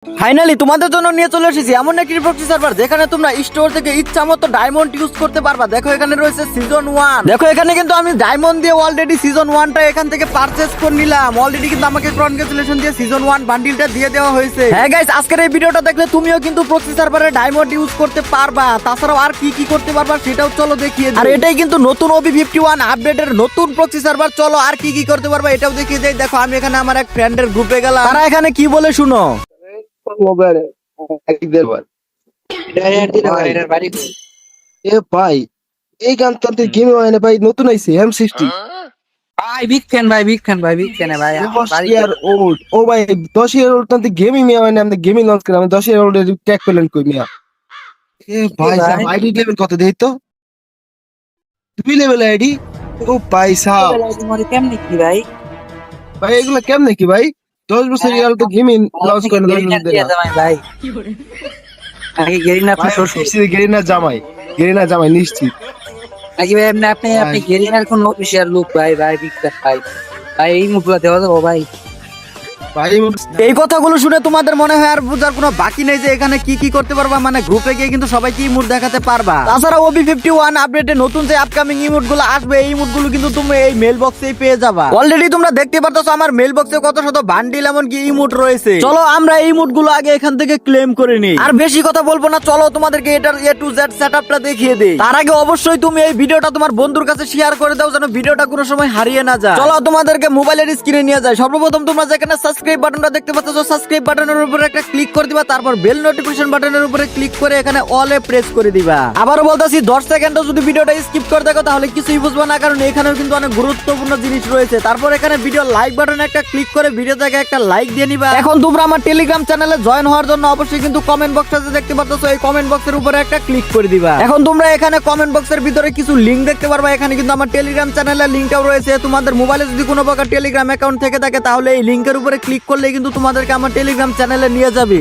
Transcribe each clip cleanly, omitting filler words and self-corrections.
Finally তোমাদের জন্য নিয়ে চলে এসেছি এমন একটি প্রক্সি সার্ভার যেখানে তোমরা স্টোর থেকে ইচ্ছা মতো ডায়মন্ড ইউজ করতে পারবা। দেখো এখানে রয়েছে সিজন 1। দেখো এখানে কিন্তু আমি ডায়মন্ড দিয়ে অলরেডি সিজন 1টা এখান থেকে পারচেজ করে নিলাম। অলরেডি কিন্তু আমাকে কনগ্রাচুলেশন দিয়ে সিজন 1 বান্ডিলটা দিয়ে দেওয়া হয়েছে। হ্যাঁ গাইস, আজকের এই ভিডিওটা দেখলে তুমিও কিন্তু প্রক্সি সার্ভারে ডায়মন্ড ইউজ করতে পারবা। তাছাড়াও আর কি কি করতে পারবা সেটাও চলো দেখিয়ে দিই। আর এটাই কিন্তু নতুন OB51 আপডেটের নতুন প্রক্সি সার্ভার। চলো আর কি কি করতে পারবা এটাও দেখিয়ে দেই। দেখো আমি এখানে আমার এক ফ্রেন্ডের গ্রুপে গেলাম, তারা এখানে কি বলে শুনো। মোবাইলে ভাই এই গান তো গেম হয় না ভাই, নতুন আইছে M60 ভাই বিগ ফ্যান ভাই ও ভাই 10 ইয়ার ওল্ড তো গেমই মিয়া হয় না। আমরা গেমই লঞ্চ করি, আমি 10 ইয়ার ওল্ড ট্যাগ পেলেন কই মিয়া। ভাই সাহেব আইডি লেভেল কত দেই তো? 2 লেভেল আইডি। ও ভাই সাহেব তোমার কেমনে কি ভাই? ভাই এগুলা কেমনে কি ভাই? 10 বছর ইয়ার তো গেমই লঞ্চ করে 10 বছর ধরে ভাই আগে গেরিনা গেরিনা জামাই নিশ্চিত। আগে ভাই আপনি গেরিনার কোন অফিসিয়াল লুক ভাই বিগ ফ্যান ভাই এই মুখগুলো দেওয়া যাবো ভাই। এই কথাগুলো শুনে তোমাদের মনে হয় আর বুঝার কোনো বাকি নেই যে এখানে কি কি করতে পারবা। মানে গ্রুপে গিয়ে কিন্তু সবাইকে ইমোট দেখাতে পারবা। তাছাড়া OB51 আপডেটে নতুন যে আপকামিং ইমোট গুলো আসবে, এই ইমোট গুলো কিন্তু তুমি এই মেল বক্সেই পেয়ে যাবা। অলরেডি তোমরা দেখতে পারতেছো আমার মেল বক্সে কত শত বান্ডিল এমনকি ইমোট রয়েছে। চলো আমরা এই ইমোট গুলো আগে এখান থেকে ক্লেম করে নিই। আর বেশি কথা বলবো না, চলো তোমাদেরকে এটার A to Z সেটআপটা দেখিয়ে দেই। তার আগে অবশ্যই তুমি এই ভিডিওটা তোমার বন্ধুর কাছে শেয়ার করে দাও যেন ভিডিওটা কোনো সময় হারিয়ে না যায়। চলো তোমাদেরকে মোবাইলের স্ক্রিনে নিয়ে যায়। সর্বপ্রথম তোমরা যেখানে সাবস্ক্রাইব বাটনটা দেখতে পাচ্ছ, সাবস্ক্রাইব বাটনের উপরে একটা ক্লিক করে দিবা, তারপর বেল নোটিফিকেশন বাটনের উপরে ক্লিক করে এখানে অলে প্রেস করে দিবা। আবারও বলতাছি 10 সেকেন্ডও যদি ভিডিওটা স্কিপ করে দেখো তাহলে কিছুই বুঝবে না, কারণ এখানেও কিন্তু অনেক গুরুত্বপূর্ণ জিনিস রয়েছে। তারপর এখানে ভিডিও লাইক বাটনে একটা ক্লিক করে ভিডিও থেকে একটা লাইক দিয়ে নিবা। এখন তোমরা আমার টেলিগ্রাম চ্যানেলে জয়েন হওয়ার জন্য অবশ্যই কিন্তু কমেন্ট বক্সে দেখতে পাচ্ছ, এই কমেন্ট বক্সের উপরে একটা ক্লিক করে দিবা। এখন তোমরা এখানে কমেন্ট বক্সের ভিতরে কিছু লিংক দেখতে পারবা। এখানে কিন্তু আমার টেলিগ্রাম চ্যানেলের লিংকটাও রয়েছে। তোমাদের মোবাইলে যদি কোনো প্রকার টেলিগ্রাম অ্যাকাউন্ট থেকে থাকে তাহলে এই লিংকের উপরে ক্লিক করলে কিন্তু তোমাদেরকে আমার টেলিগ্রাম চ্যানেলে নিয়ে যাবে।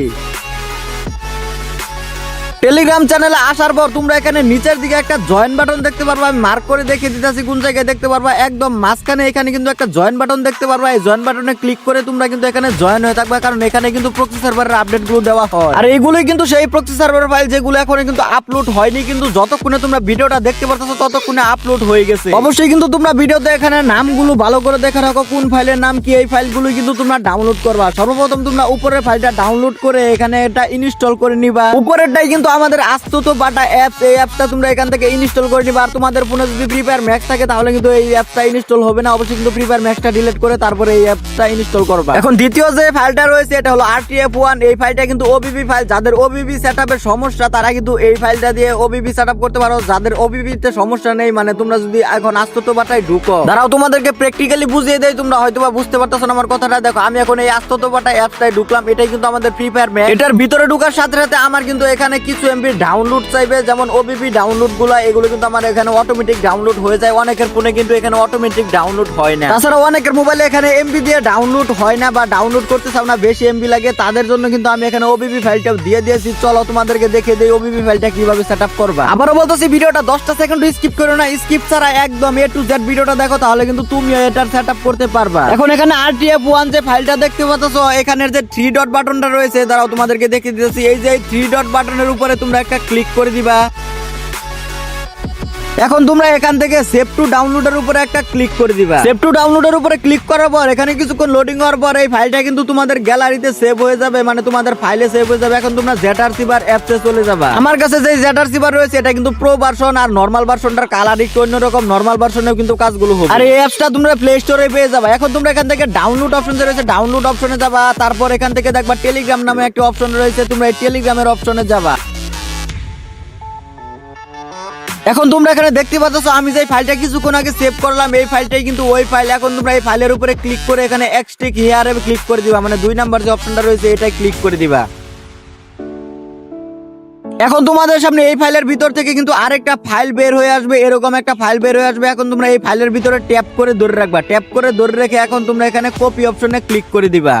টেলিগ্রাম চ্যানেলে আসার পর তোমরা এখানে নিচের দিকে একটা জয়েন বাটন দেখতে পারবা। আমি মার্ক করে দেখিয়ে দিতেছি কোন জায়গায় দেখতে পারবা। একদম মাঝখানে এখানে কিন্তু একটা জয়েন বাটন দেখতে পারবা। এই জয়েন বাটনে ক্লিক করে তোমরা কিন্তু এখানে জয়েন হয়ে থাকবা, কারণ এখানে কিন্তু প্রক্সি সার্ভারের আপডেট গুলো দেওয়া হয়। আর এইগুলোই কিন্তু সেই প্রক্সি সার্ভার ফাইল যেগুলো এখনো কিন্তু আপলোড হয়নি, কিন্তু যতক্ষণে তোমরা ভিডিওটা দেখতে পারতেছো ততক্ষণে আপলোড হয়ে গেছে। অবশ্যই কিন্তু তোমরা ভিডিওতে এখানে নামগুলো ভালো করে দেখে রাখো, কোন ফাইলের নাম কি। এই ফাইলগুলো কিন্তু তোমরা ডাউনলোড করবা। সর্বপ্রথম তোমরা উপরের ফাইলটা ডাউনলোড করে এখানে এটা ইনস্টল করে নিবা। উপরেরটাই কিন্তু আমাদের আস্তুত বাটা অ্যাপস, এই অ্যাপটা তোমরা এখান থেকে ইনস্টল করে নিবা। আর তোমাদের ফোনে যদি ফ্রি ফায়ার ম্যাক্স থাকে তাহলে কিন্তু এই অ্যাপটা ইনস্টল হবে না। অবশ্যই কিন্তু ফ্রি ফায়ার ম্যাক্সটা ডিলিট করে তারপরে এই অ্যাপটা ইনস্টল করবা। এখন দ্বিতীয় যে ফাইলটা রয়েছে এটা হলো RTF1। এই ফাইলটা কিন্তু OBB ফাইল। যাদের OBB সেটআপের সমস্যা তারা কিন্তু এই ফাইলটা দিয়ে OBB সেটআপ করতে পারো। যাদের OBB তে সমস্যা নেই, মানে তোমরা যদি এখন আস্তুত বাটায় ঢুকো, দাঁড়াও তোমাদেরকে প্র্যাকটিক্যালি বুঝিয়ে দেই, তোমরা হয়তোবা বুঝতে পারতেছো না আমার কথাটা। দেখো আমি এখন এই আস্তুত বাটা অ্যাপসটায় ঢুকলাম। এটাই কিন্তু আমাদের ফ্রি ফায়ার ম্যাক্স। এটার ভিতরে ঢোকার সাথে সাথে আমার কিন্তু এখানে কিছু এমবি ডাউনলোড চাইবে, যেমন OBB ডাউনলোড গুলা, এগুলো কিন্তু আমার এখানে অটোমেটিক ডাউনলোড হয়ে যায়। অনেকের ফোনে কিন্তু এখানে অটোমেটিক ডাউনলোড হয় না। তাছাড়া অনেকের মোবাইলে এখানে এমবি দিয়ে ডাউনলোড হয় না বা ডাউনলোড করতে চাও না, বেশি এমবি লাগে, তাদের জন্য কিন্তু আমি এখানে OBB ফাইলটাও দিয়ে দিয়েছি। চলো তোমাদেরকে দেখে দেই OBB ফাইলটা কিভাবে সেটআপ করবা। আবারও বলতেছি ভিডিওটা 10টা সেকেন্ড স্কিপ করো না, স্কিপ ছাড়া একদম A to Z ভিডিওটা দেখো, তাহলে কিন্তু তুমি এটার সেটআপ করতে পারবা। এখন এখানে RTF1 যে ফাইলটা দেখতে পাচ্ছো, এখানের যে 3 ডট বাটনটা রয়েছে, দাঁড়াও তোমাদেরকে দেখিয়ে দিতেছি। এই যে 3 ডট বাটনের উপরে তোমরা একটা ক্লিক করে দিবা। এখন তোমরা এখান থেকে সেভ টু ডাউনলোডের উপরে একটা ক্লিক করে দিবা। সেভ টু ডাউনলোডের উপরে ক্লিক করার পর এখানে কিছুক্ষণ লোডিং হওয়ার পর এই ফাইলটা কিন্তু তোমাদের গ্যালারিতে সেভ হয়ে যাবে, মানে তোমাদের ফাইলে সেভ হয়ে যাবে। এখন তোমরা ZRCবার অ্যাপসে চলে যাবা। আমার কাছে যে ZRCবার রয়েছে এটা কিন্তু প্রো ভার্সন, আর নরমাল ভার্সনটার কালার একটু অন্যরকম। নরমাল ভার্সনেও কিন্তু কাজগুলো হবে। আর এই অ্যাপসটা তোমরা প্লে স্টোরে পেয়ে যাবা। এখন তোমরা এখান থেকে ডাউনলোড অপশন যে রয়েছে ডাউনলোড অপশনে যাবা। তারপর এখান থেকে দেখবা টেলিগ্রাম নামে একটা অপশন রয়েছে, তোমরা এই টেলিগ্রামের অপশনে যাবা। এখন তোমরা এখানে দেখতে পাচ্ছ আমি যে ফাইলটা কিছুক্ষণ আগে সেভ করলাম, এই ফাইলটাই কিন্তু ওই ফাইল। এখন তোমরা এই ফাইলের উপরে ক্লিক করে এখানে এক্সট্রাক্ট হিয়ারে ক্লিক করে দিবা, মানে 2 নাম্বার যে অপশনটা রয়েছে এটাই ক্লিক করে দিবা। এখন তোমাদের সামনে এই ফাইলের ভিতর থেকে কিন্তু আরেকটা ফাইল বের হয়ে আসবে, এরকম একটা ফাইল বের হয়ে আসবে। এখন তোমরা এই ফাইলের ভিতরে ট্যাপ করে ধরে রাখবা। ট্যাপ করে ধরে রেখে এখন তোমরা এখানে কপি অপশনে ক্লিক করে দিবা।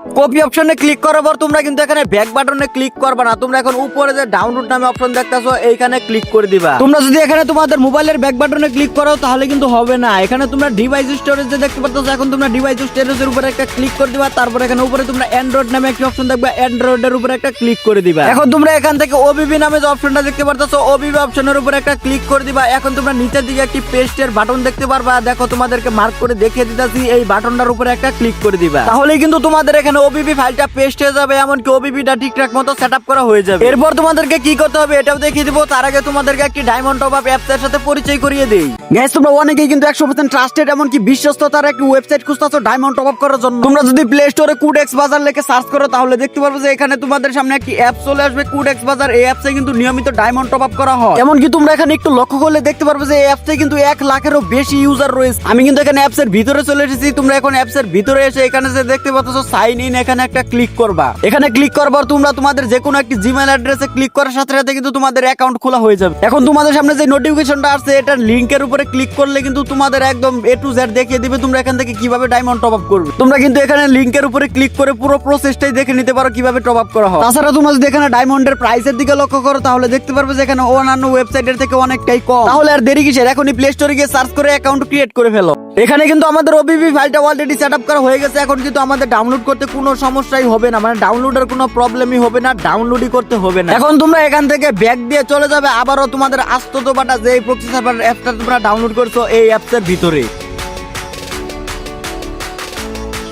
কপি অপশনে ক্লিক করার পর তোমরা কিন্তু এখানে ব্যাক বাটনে ক্লিক করবা না, তোমরা এখন উপরে যে ডাউনলোড নামে অপশন দেখতেছো এইখানে ক্লিক করে দিবা। তোমরা যদি এখানে তোমাদের মোবাইলের ব্যাক বাটনে ক্লিক করো তাহলে কিন্তু হবে না, এখানে তোমরা ডিভাইস স্টোরেজ দেখতে পাচ্ছ, এখন তোমরা ডিভাইস স্টোরেজের উপরে একটা ক্লিক করে দিবা। তারপর এখানে উপরে তোমরা অ্যান্ড্রয়েড নামে একটা অপশন দেখবা, অ্যান্ড্রয়েডের উপরে একটা ক্লিক করে দিবা। এখন তোমরা এখান থেকে ওবিবি নামে যে অপশনটা দেখতে পাচ্ছ, ওবিবি অপশনের উপরে একটা ক্লিক করে দিবা। এখন তোমরা নিচের দিকে একটি পেস্টের বাটন দেখতে পারবা, দেখো তোমাদেরকে মার্ক করে দেখিয়ে দিতেছি, এই বাটনটার উপরে একটা ক্লিক করে দিবা। তাহলে কিন্তু তোমাদের এখানে ওবিবি ফাইলটা পেস্ট হয়ে যাবে, এমনকি ওবিবিটা ঠিকঠাক মতো সেটআপ করা হয়ে যাবে। এরপর তোমাদেরকে কি করতে হবে এটাও দেখিয়ে দিব, তার আগে তোমাদেরকে একটি ডায়মন্ড টপ আপ অ্যাপস এর সাথে পরিচয় করিয়ে দেই। গাইস, তোমরা অনেকেই কিন্তু 100% ট্রাস্টেড এমনকি বিশ্বস্ততার একটি ওয়েবসাইট খুঁজতেছো ডায়মন্ড টপ আপ করার জন্য। তোমরা যদি প্লে স্টোরে কুডেক্স বাজার লিখে সার্চ করো তাহলে দেখতে পারবে যে এখানে তোমাদের সামনে একটি অ্যাপ চলে আসবে কুডেক্স বাজার। এই অ্যাপসে কিন্তু নিয়মিত ডায়মন্ড টপ আপ করা হয়, এমনকি তোমরা এখানে একটু লক্ষ্য করলে দেখতে পারবে যে এই অ্যাপসে কিন্তু 1 লাখেরও বেশি ইউজার রয়েছে। আমি কিন্তু এখানে অ্যাপসের ভিতরে চলে এসেছি, তোমরা এখন অ্যাপসের ভিতরে এসে এখানে যে দেখতে পাচ্ছ সাইন ইন, এখানে একটা ক্লিক করবা। এখানে ক্লিক করার পর তোমরা তোমাদের যে কোনো একটি জিমেইল অ্যাড্রেসে ক্লিক করার সাথে সাথে কিন্তু তোমাদের অ্যাকাউন্ট খোলা হয়ে যাবে। এখন তোমাদের সামনে যে নোটিফিকেশনটা আসছে এটার লিংকের উপরে ক্লিক করলে কিন্তু তোমাদের একদম A to Z দেখিয়ে দিবে তোমরা এখান থেকে কিভাবে ডায়মন্ড টপ আপ করবে। তোমরা কিন্তু এখানে লিংকের উপরে ক্লিক করে পুরো প্রসেসটাই দেখে নিতে পারো কিভাবে টপ আপ করা হয়। তাছাড়া তোমরা যদি এখানে ডায়মন্ডের প্রাইসের দিকে লক্ষ্য করো তাহলে দেখতে পারবে যে এখানে অন্যান্য ওয়েবসাইটের থেকে অনেকটাই কম। তাহলে আর দেরি কিসের, এখনই প্লে স্টোরে গিয়ে সার্চ করে অ্যাকাউন্ট ক্রিয়েট করে ফেলো। এখানে কিন্তু আমাদের ওবিবি ফাইলটা অলরেডি সেটআপ করা হয়ে গেছে, এখন কিন্তু আমাদের ডাউনলোড করতে কোনো সমস্যাই হবে না, মানে ডাউনলোডের কোনো প্রবলেমই হবে না, ডাউনলোডই করতে হবে না। এখন তোমরা এখান থেকে ব্যাক দিয়ে চলে যাবে আবারও তোমাদের আস্ত বাটা যে প্রক্সি সার্ভার অ্যাপটা তোমরা ডাউনলোড করছো এই অ্যাপসের ভিতরে।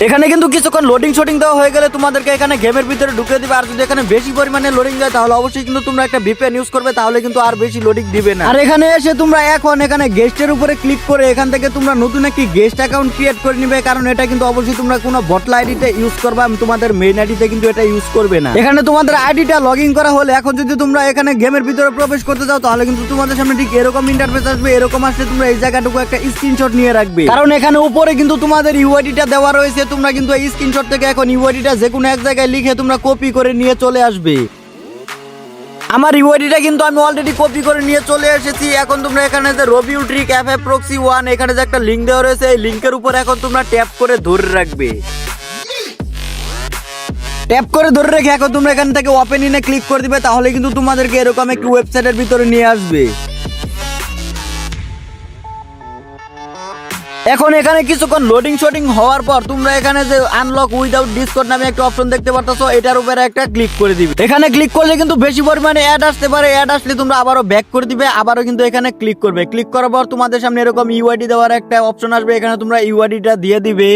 এখানে কিন্তু কিছুক্ষণ লোডিং শটিং দেওয়া হয়ে গেলে তোমাদেরকে এখানে গেমের ভিতরে ঢুকে দিবে। আর যদি এখানে বেশি পরিমাণে লোডিং যায় তাহলে অবশ্যই কিন্তু তোমরা একটা ভিপিএন ইউজ করবে, তাহলে কিন্তু আর বেশি লোডিং দিবে না। আর এখানে এসে তোমরা এখন এখানে গেস্টের উপরে ক্লিক করে এখান থেকে তোমরা নতুন একটি গেস্ট অ্যাকাউন্ট ক্রিয়েট করে নিবে, কারণ এটা কিন্তু অবশ্যই তোমরা কোনো বটলা আইডিতে ইউজ করবে, তোমাদের মেইন আইডিতে কিন্তু এটা ইউজ করবে না। এখানে তোমাদের আইডিটা লগ ইন করা হলে এখন যদি তোমরা এখানে গেমের ভিতরে প্রবেশ করতে যাও তাহলে কিন্তু তোমাদের সামনে ঠিক এরকম ইন্টারফেস আসবে। এরকম আসলে তোমরা এই জায়গাটুকু একটা স্ক্রিনশট নিয়ে রাখবে, কারণ এখানে উপরে কিন্তু তোমাদের ইউআইডিটা দেওয়া রয়েছে। তোমরা কিন্তু এই স্ক্রিনশট থেকে এখন ইউআইডিটা যে কোনো এক জায়গায় লিখে তোমরা কপি করে নিয়ে চলে আসবে। আমার ইউআইডিটা কিন্তু আমি অলরেডি কপি করে নিয়ে চলে এসেছি। এখন তোমরা এখানে যে রবিউ ট্রি ক্যাফে প্রক্সি 1 এখানে যে একটা লিংক দেওয়া রয়েছে এই লিংকের উপর এখন তোমরা ট্যাপ করে ধরে রাখবে। ট্যাপ করে ধরে রেখে এখন তোমরা এখান থেকে ওপেন ইনে ক্লিক করে দিবে, তাহলে কিন্তু তোমাদেরকে এরকম একটি ওয়েবসাইটের ভিতরে নিয়ে আসবে। এখন এখানে কিছুক্ষণ লোডিং শটিং হওয়ার পর তোমরা এখানে যে আনলক উইদাউট ডিসকর্ড নামে একটা অপশন দেখতে পারতেছো, এটার উপরে একটা ক্লিক করে দিবে। এখানে ক্লিক করলে কিন্তু বেশি পরিমাণে অ্যাড আসতে পারে, অ্যাড আসলে তোমরা আবারও ব্যাক করে দিবে, আবারও কিন্তু এখানে ক্লিক করবে। ক্লিক করার পর তোমাদের সামনে এরকম ইউআইডি দেওয়ার একটা অপশন আসবে, এখানে তোমরা ইউআইডিটা দিয়ে দিবে।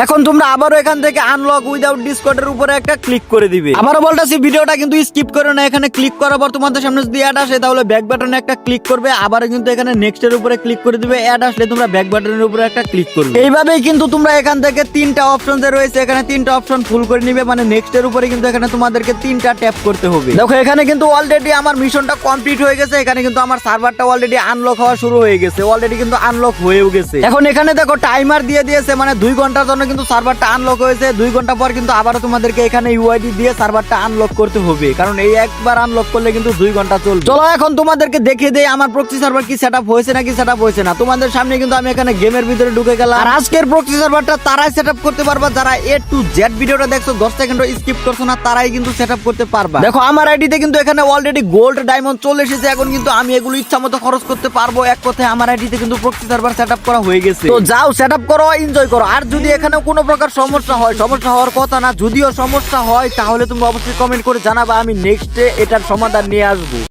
এখন তোমরা আবারও এখান থেকে আনলক উইদাউট ডিসকর্ডের উপরে একটা ক্লিক করে দিবে। আবারও বলতাছি ভিডিওটা কিন্তু স্কিপ করো না, এখানে ক্লিক করার পর তোমাদের সামনে যদি অ্যাড আসে তাহলে ব্যাক বাটনে একটা ক্লিক করবে, আবারও কিন্তু এখানে নেক্সট এর উপরে ক্লিক করে দিবে। অ্যাড আসলে তোমরা ব্যাক বাটনের উপরে একটা ক্লিক করবে। এইভাবেই কিন্তু তোমরা এখান থেকে 3টা অপশন যে রয়েছে এখানে 3টা অপশন ফুল করে নিবে, মানে নেক্সট এর উপরে কিন্তু এখানে তোমাদেরকে 3টা ট্যাপ করতে হবে। দেখো এখানে কিন্তু অলরেডি আমার মিশনটা কমপ্লিট হয়ে গেছে, এখানে কিন্তু আমার সার্ভারটা অলরেডি আনলক হওয়া শুরু হয়ে গেছে, অলরেডি কিন্তু আনলক হয়েও গেছে। এখন এখানে দেখো টাইমার দিয়ে দিয়েছে, মানে 2 ঘন্টার জন্য কিন্তু সার্ভারটা আনলক হয়েছে। 2 ঘন্টা পর কিন্তু আবারও তোমাদেরকে এখানে ইউআইডি দিয়ে সার্ভারটা আনলক করতে হবে, কারণ এই একবার আনলক করলে কিন্তু 2 ঘন্টা চলবে। চলো এখন তোমাদেরকে দেখিয়ে দেই আমার প্রক্সি সার্ভার কি সেটআপ হয়েছে নাকি সেটআপ হয়েছে না। তোমাদের সামনে কিন্তু আমি এখানে গেমের ভিতরে ঢুকে গেলাম। আর আজকের প্রক্সি সার্ভারটা তারাই সেটআপ করতে পারবা যারা A to Z ভিডিওটা দেখছো 10 সেকেন্ডও স্কিপ করছো না, তারাই কিন্তু সেটআপ করতে পারবা। দেখো আমার আইডিতে কিন্তু এখানে অলরেডি গোল্ড ডায়মন্ড চলে এসেছে, এখন কিন্তু আমি এগুলো ইচ্ছামতো খরচ করতে পারবো। এক কথায় আমার আইডিতে কিন্তু প্রক্সি সার্ভার সেটআপ করা হয়ে গেছে। তো যাও সেটআপ করো, এনজয় করো। আর যদি এখানে কোনো প্রকার সমস্যা হয়, সমস্যা হওয়ার কথা না, যদিও সমস্যা হয় তাহলে তুমি অবশ্যই কমেন্ট করে জানাবা, আমি নেক্সটে এটার সমাধান নিয়ে আসবো।